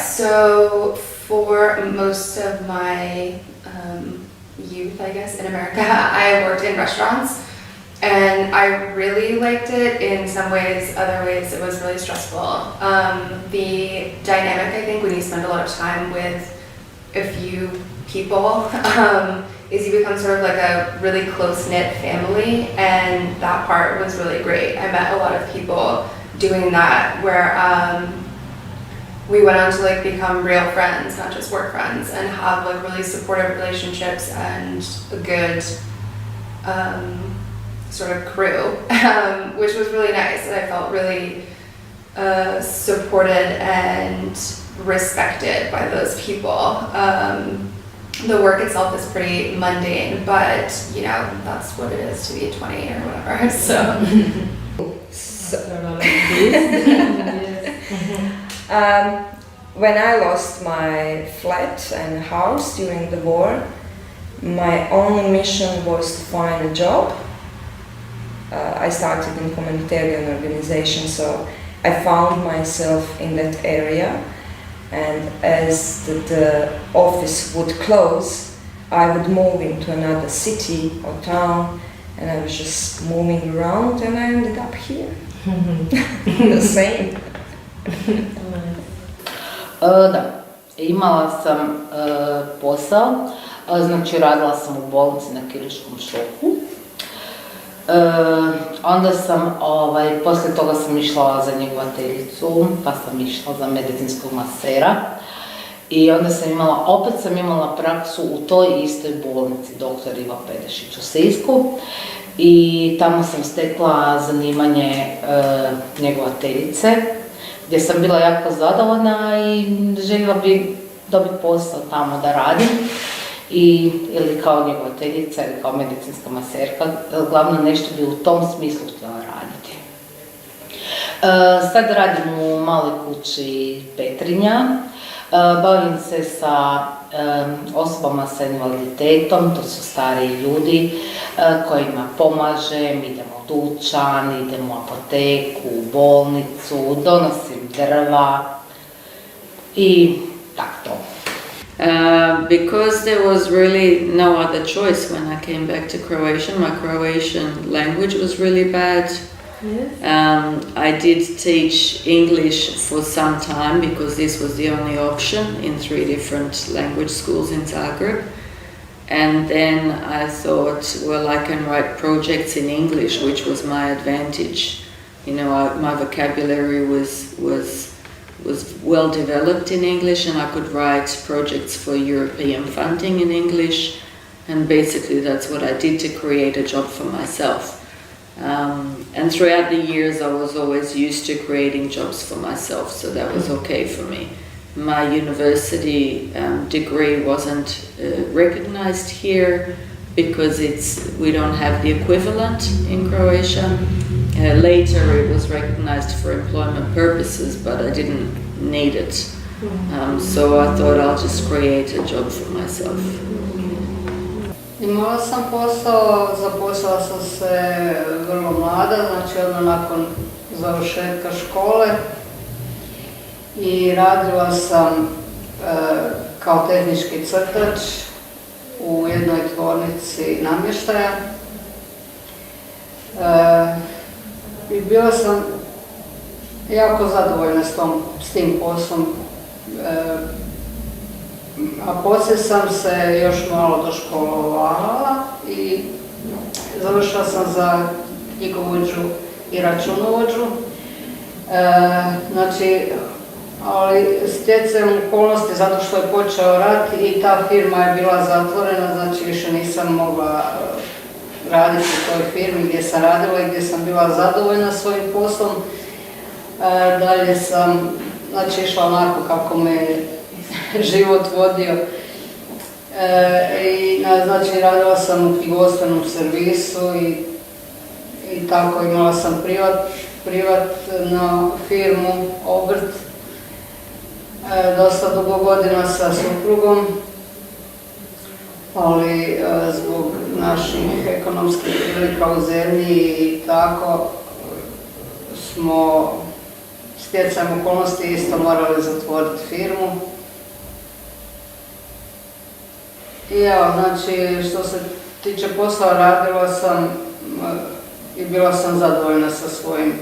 so for most of my youth, I guess, in America, I worked in restaurants. And I really liked it in some ways, other ways it was really stressful. The dynamic, I think, when you spend a lot of time with a few people, is you become sort of like a really close-knit family, and that part was really great. I met a lot of people doing that where we went on to like become real friends, not just work friends, and have like really supportive relationships and a good sort of crew, which was really nice, and I felt really supported and respected by those people. The work itself is pretty mundane, but you know, that's what it is to be 20 or whatever, so. When I lost my flat and house during the war, my only mission was to find a job. I started in humanitarian organization, so I found myself in that area, and as the office would close, I would move into another city or town, and I was just moving around, and I ended up here. The same. Da, imala sam posao, znači radila sam u bolnici na kirurškom šoku. Onda sam, poslije toga sam išla za njegovateljicu, pa sam išla za medicinskog masera. I onda opet sam imala praksu u toj istoj bolnici, dr. Iva Pedešić u Sisku. I tamo sam stekla zanimanje njegovateljice, gdje sam bila jako zadovoljna i željela bi dobiti posao tamo da radim. Ili kao njegovateljica ili kao medicinska maserka, glavno nešto bi u tom smislu htjela raditi. Sad radim u maloj kući Petrinja, bavim se sa osobama sa invaliditetom, to su stariji ljudi kojima pomažem, idemo u dućan, idemo u apoteku, u bolnicu, donosim drva i tako. Because there was really no other choice when I came back to Croatian. My Croatian language was really bad. Yes. I did teach English for some time because this was the only option in 3 different language schools in Zagreb. And then I thought, well, I can write projects in English, which was my advantage. You know, my vocabulary was well developed in English, and I could write projects for European funding in English, and basically that's what I did to create a job for myself. And throughout the years I was always used to creating jobs for myself, so that was okay for me. My university degree wasn't recognized here because we don't have the equivalent in Croatia. Later it was recognized for employment purposes, but I didn't need it. So I thought I'll just create a job for myself. Imala sam posao, zaposlila sam se vrlo mlada, znači odmah nakon završetka škole, i radila sam kao tehnički crtač u jednoj tvornici namještaja. I bila sam jako zadovoljna s tim poslom, a poslije sam se još malo doškolovala i završila sam za knjigovođu i računovođu. Znači, ali stjecajem okolnosti, zato što je počeo rat i ta firma je bila zatvorena, znači više nisam mogla raditi u toj firmi gdje sam radila i gdje sam bila zadovoljna svojim poslom. Dalje sam, znači, išla onako kako me život vodio. Znači, radila sam u knjigovodstvenom servisu i tako, imala sam privatnu firmu, obrt, dosta dugo godina sa suprugom, ali zbog naših ekonomskih prilika u zemlji i tako smo stjecajem okolnosti isto morali zatvoriti firmu. I evo, znači, što se tiče posla, radila sam i bila sam zadovoljna sa svojim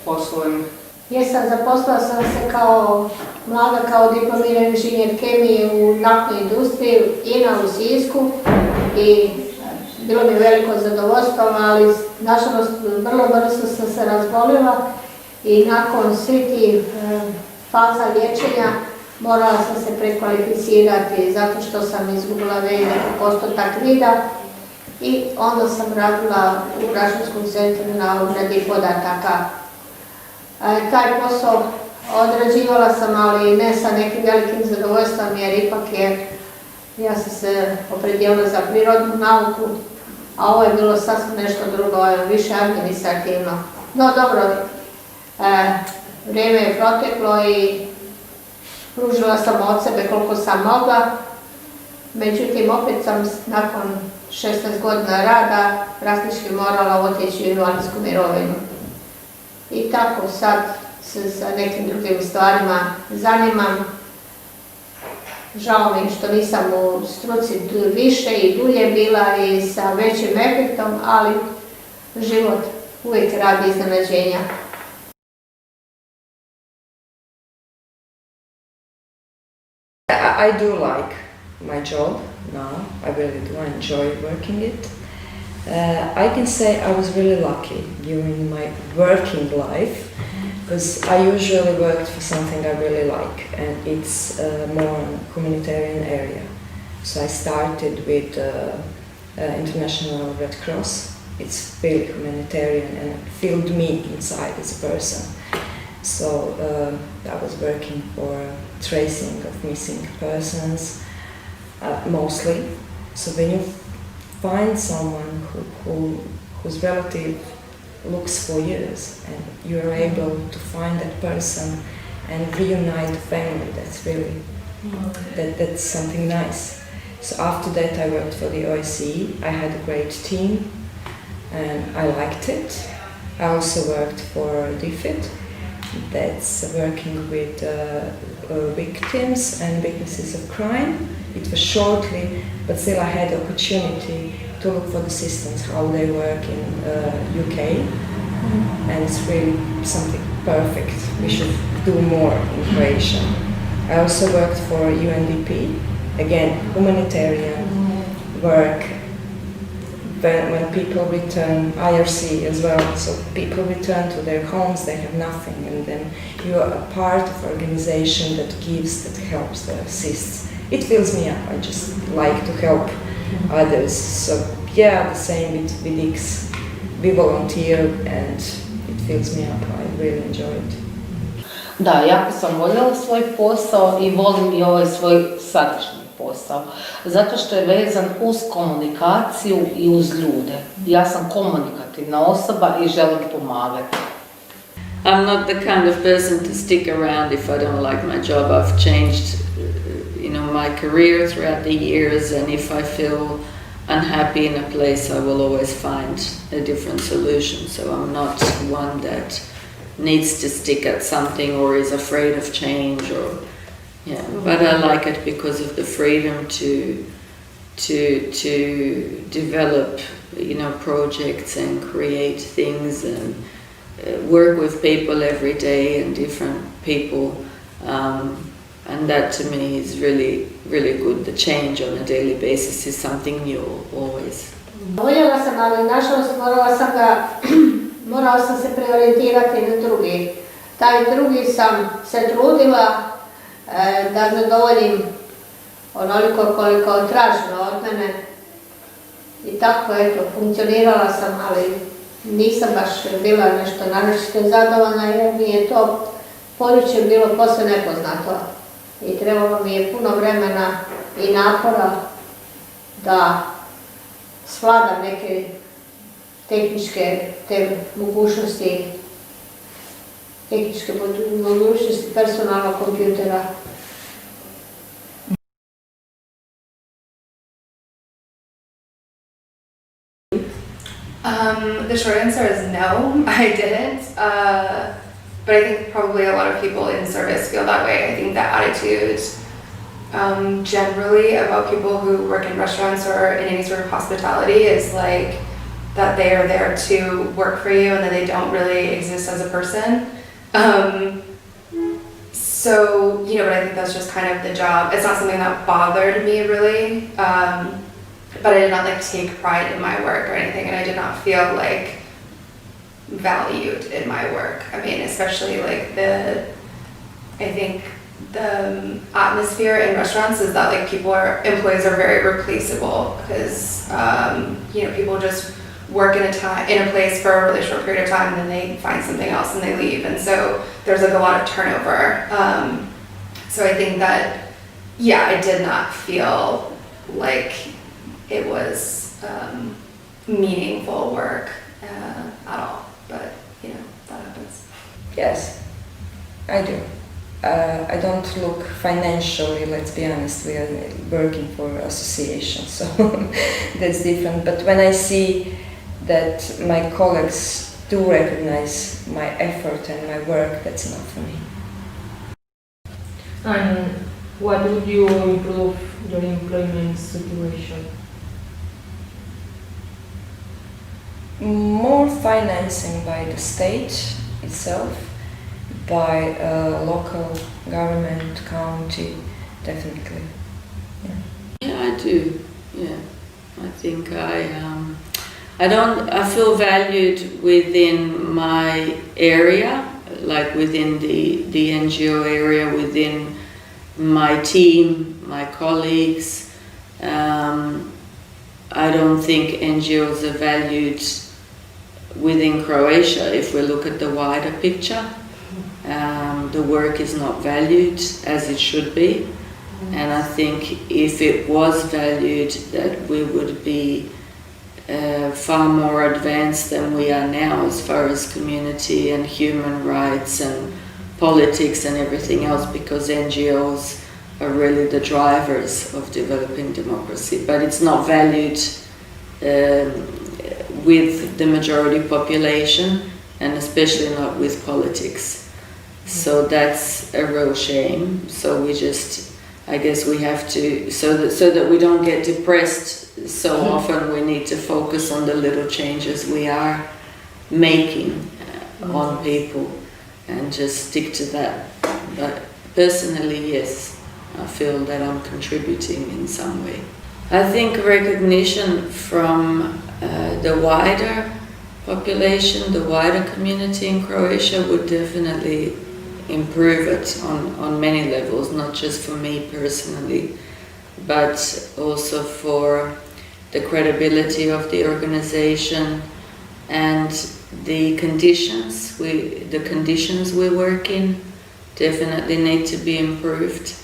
poslovima. Jesam, zaposlila sam se kao mlada, kao diplomirani inženjer kemije u naftnoj industriji INA u Sisku i bilo mi veliko zadovoljstvo, ali nažalost vrlo brzo sam se razbolila i nakon svih tih faza liječenja morala sam se prekvalificirati zato što sam izgubila veliki postotak vida i onda sam radila u Računskom centru na obradi podataka. Taj posao odrađivala sam, ali ne sa nekim velikim zadovoljstvom, jer ipak ja sam se opredijelila za prirodnu nauku, a ovo je bilo sasvim nešto drugo, više administrativno. No dobro, vrijeme je proteklo i pružila sam od sebe koliko sam mogla, međutim opet sam nakon 16 godina rada praktički morala otići u invalidsku mirovinu. I tako sad se za nekim drugim stvarima zanimam. Žao mi što nisam u struci više i dulje bila i sa većim efektom, ali život uvijek radi iznenađenja. I do like my job now. I really do enjoy working it. I can say I was really lucky during my working life because I usually worked for something I really like, and it's more on humanitarian area. So I started with International Red Cross. It's really humanitarian and filled me inside as a person. So I was working for tracing of missing persons, mostly. So when you find someone whose relative looks for years and you are able to find that person and reunite the family, that's really, that's something nice. So after that I worked for the OSCE. I had a great team and I liked it. I also worked for DFID, that's working with victims and witnesses of crime. It was shortly, but still I had the opportunity to look for the systems, how they work in UK, and it's really something perfect. We should do more in Croatia. I also worked for UNDP, again, humanitarian work. When people return, IRC as well, so people return to their homes, they have nothing, and then you are a part of an organization that gives, that helps, that assists. It fills me up. I just like to help others. So yeah, the same with IKS. We volunteer and it fills me up. I really enjoy it. Da, jako sam voljela svoj posao i volim i ovaj svoj sadašnji posao. Zato što je vezan uz komunikaciju i uz ljude. Ja sam komunikativna osoba i želim pomagati. I'm not the kind of person to stick around if I don't like my job. I've changed my career throughout the years, and if I feel unhappy in a place, I will always find a different solution. So I'm not one that needs to stick at something or is afraid of change, or but I like it because of the freedom to develop projects and create things and work with people every day and different people. And that to me is really, really good. The change on a daily basis is something new always. Voljela sam, ali nažalost morala sam se preorijentirati na drugi. Taj drugi sam se trudila da zadovoljim onoliko koliko je traženo od mene. I tako, eto, funkcionirala sam, ali nisam baš bila nešto naročito zadovoljna jer mi je to područje bilo posve nepoznato. I trebalo mi je puno vremena i napora da svladam neke tehničke mogućnosti personalnog kompjutera. The short answer is no, I didn't. But I think probably a lot of people in service feel that way. I think that attitude generally about people who work in restaurants or in any sort of hospitality is like that they are there to work for you and that they don't really exist as a person. So, you know, but I think that's just kind of the job. It's not something that bothered me really. But I did not like take pride in my work or anything, and I did not feel like valued in my work. I mean, especially like I think the atmosphere in restaurants is that like employees are very replaceable because, you know, people just work in a place for a really short period of time and then they find something else and they leave. And so there's like a lot of turnover. So I think that, yeah, I did not feel like it was meaningful work at all, but you know, that happens. Yes, I do. I don't look financially, let's be honest, we are working for association, so that's different. But when I see that my colleagues do recognize my effort and my work, that's enough for me. And what would you improve your employment situation? More financing by the state itself, by local government, county, definitely. Yeah, I do. Yeah, I think I feel valued within my area, like within the NGO area, within my team, my colleagues. I don't think NGOs are valued within Croatia if we look at the wider picture. The work is not valued as it should be, and I think if it was valued, that we would be far more advanced than we are now as far as community and human rights and politics and everything else, because NGOs are really the drivers of developing democracy, but it's not valued with the majority population, and especially not with politics. So that's a real shame. So we just, I guess we have to, so that we don't get depressed so often, we need to focus on the little changes we are making on people and just stick to that. But personally, yes, I feel that I'm contributing in some way. I think recognition from the wider population, the wider community in Croatia would definitely improve it on many levels, not just for me personally, but also for the credibility of the organization and the conditions we work in definitely need to be improved.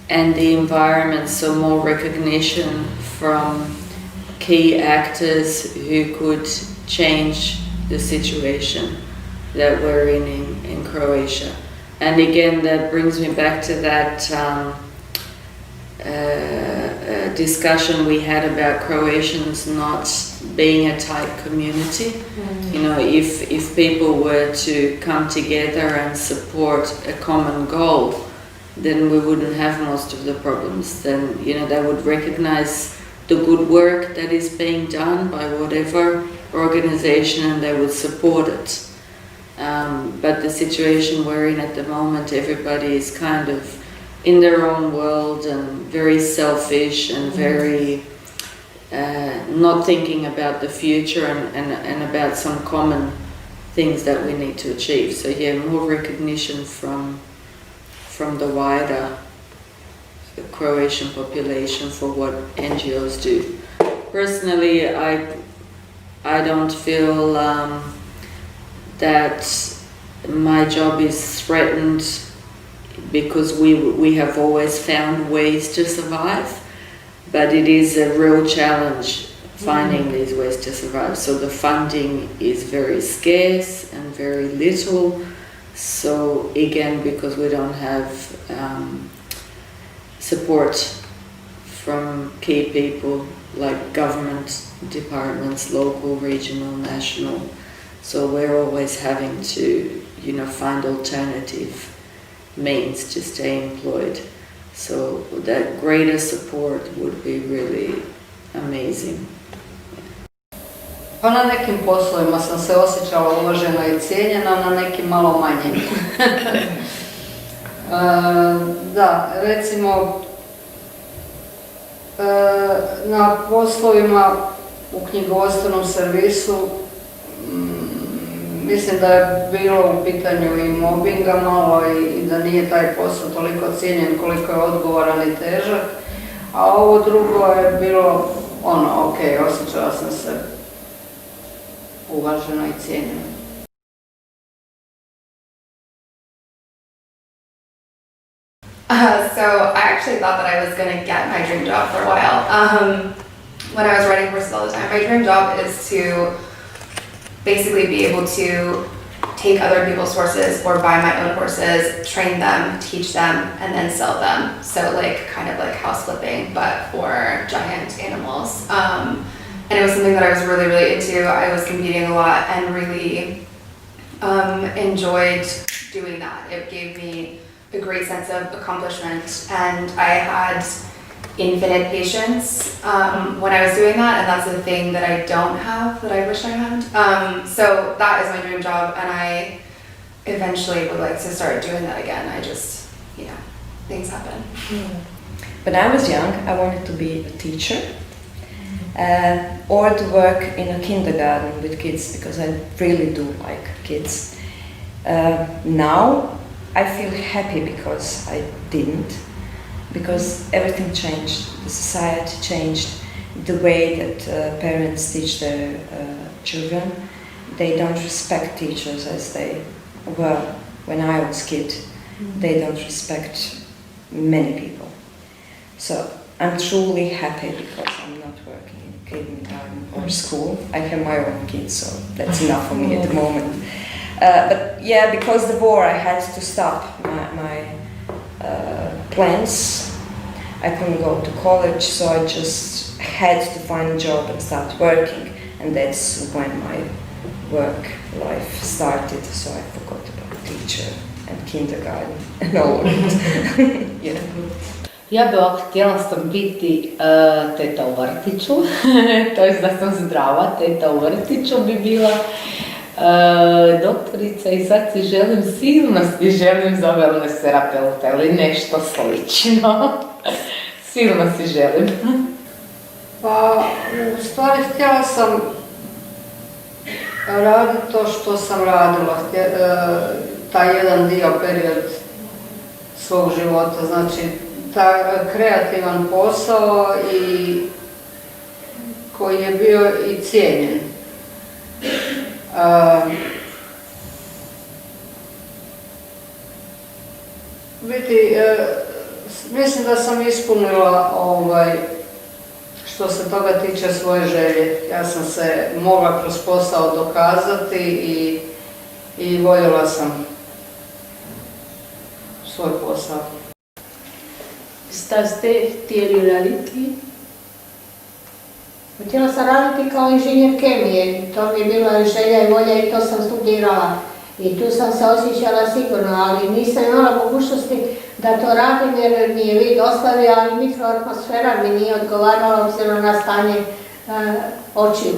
And the environment, so more recognition from key actors who could change the situation that we're in Croatia. And again, that brings me back to that discussion we had about Croatians not being a tight community. You know, if people were to come together and support a common goal, then we wouldn't have most of the problems. Then, you know, they would recognize the good work that is being done by whatever organization and they would support it. But the situation we're in at the moment, everybody is kind of in their own world and very selfish and very not thinking about the future and about some common things that we need to achieve. So yeah, more recognition from the wider Croatian population for what NGOs do. Personally, I don't feel that my job is threatened because we have always found ways to survive, but it is a real challenge finding these ways to survive. So the funding is very scarce and very little. So again, because we don't have support from key people like government departments, local, regional, national. So we're always having to, find alternative means to stay employed. So that greater support would be really amazing. Pa na nekim poslovima sam se osjećala uvažena i cijenjena, na nekim malo manje. Da, recimo na poslovima u knjigovodstvenom servisu mislim da je bilo u pitanju i mobinga malo i da nije taj posao toliko cijenjen koliko je odgovoran i težak, a ovo drugo je bilo ok, osjećala sam se uvažena i cijenjena. So I actually thought that I was going to get my dream job for a while. When I was writing courses all the time, my dream job is to basically be able to take other people's courses or buy my own courses, train them, teach them, and then sell them. So kind of like house flipping, but for giant animals. And it was something that I was really, really into. I was competing a lot and really enjoyed doing that. It gave me a great sense of accomplishment, and I had infinite patience when I was doing that, and that's the thing that I don't have that I wish I had. So that is my dream job, and I eventually would like to start doing that again. I just, things happen. When I was young, I wanted to be a teacher or to work in a kindergarten with kids, because I really do like kids. Now I feel happy because I didn't, because everything changed. The society changed, the way that parents teach their children. They don't respect teachers as they were when I was a kid. They don't respect many people. So I'm truly happy because I'm not working in kindergarten or school. I have my own kids, so that's enough for me at the moment. But yeah, because the war, I had to stop my plans. I couldn't go to college, so I just had to find a job and start working. And that's when my work life started, so I forgot about teacher and kindergarten and all of it. Yeah. Ja bi ovako htjela sam biti teta u vrtiću, to je da sam zdrava, teta u vrtiću bi bila doktorica i sad si želim za wellness terapeuta ili nešto slično. Silno si želim. Pa, u stvari htjela sam raditi to što sam radila, taj jedan period svog života, znači taj kreativan posao i koji je bio i cijenjen. Mislim da sam ispunila što se toga tiče svoje želje. Ja sam se mogla kroz posao dokazati i voljela sam svoj posao. Šta ste htjeli raditi? Htjela sam raditi kao inženjer kemije, to mi je bila želja i volja i to sam studirala. I tu sam se osjećala sigurno, ali nisam imala mogućnosti da to radim jer mi je vid ostavio, ali mikroatmosfera mi nije odgovarala obzirom na stanje očiju.